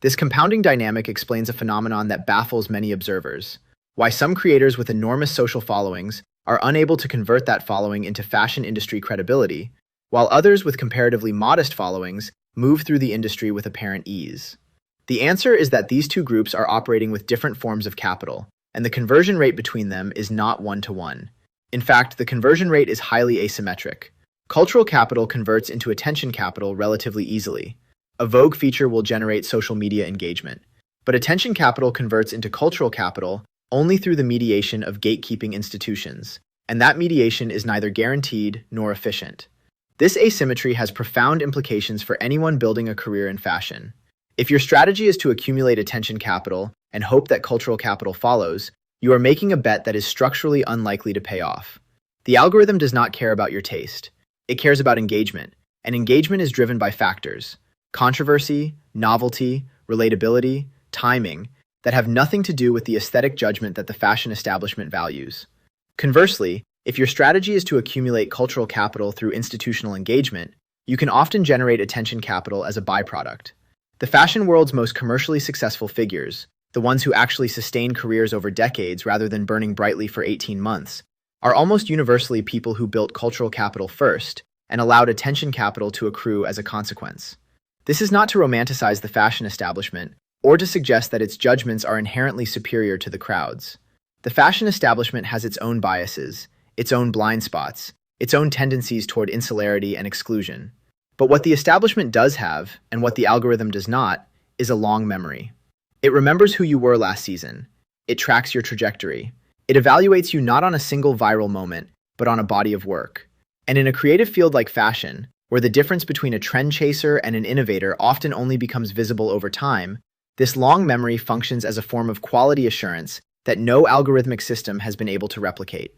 This compounding dynamic explains a phenomenon that baffles many observers: why some creators with enormous social followings are unable to convert that following into fashion industry credibility, while others with comparatively modest followings move through the industry with apparent ease. The answer is that these two groups are operating with different forms of capital, and the conversion rate between them is not one-to-one. In fact, the conversion rate is highly asymmetric. Cultural capital converts into attention capital relatively easily. A Vogue feature will generate social media engagement. But attention capital converts into cultural capital only through the mediation of gatekeeping institutions, and that mediation is neither guaranteed nor efficient. This asymmetry has profound implications for anyone building a career in fashion. If your strategy is to accumulate attention capital and hope that cultural capital follows, you are making a bet that is structurally unlikely to pay off. The algorithm does not care about your taste. It cares about engagement, and engagement is driven by factors: controversy, novelty, relatability, timing, that have nothing to do with the aesthetic judgment that the fashion establishment values. Conversely, if your strategy is to accumulate cultural capital through institutional engagement, you can often generate attention capital as a byproduct. The fashion world's most commercially successful figures, the ones who actually sustain careers over decades rather than burning brightly for 18 months, are almost universally people who built cultural capital first and allowed attention capital to accrue as a consequence. This is not to romanticize the fashion establishment or to suggest that its judgments are inherently superior to the crowd's. The fashion establishment has its own biases, its own blind spots, its own tendencies toward insularity and exclusion. But what the establishment does have, and what the algorithm does not, is a long memory. It remembers who you were last season. It tracks your trajectory. It evaluates you not on a single viral moment, but on a body of work. And in a creative field like fashion, where the difference between a trend chaser and an innovator often only becomes visible over time, this long memory functions as a form of quality assurance that no algorithmic system has been able to replicate.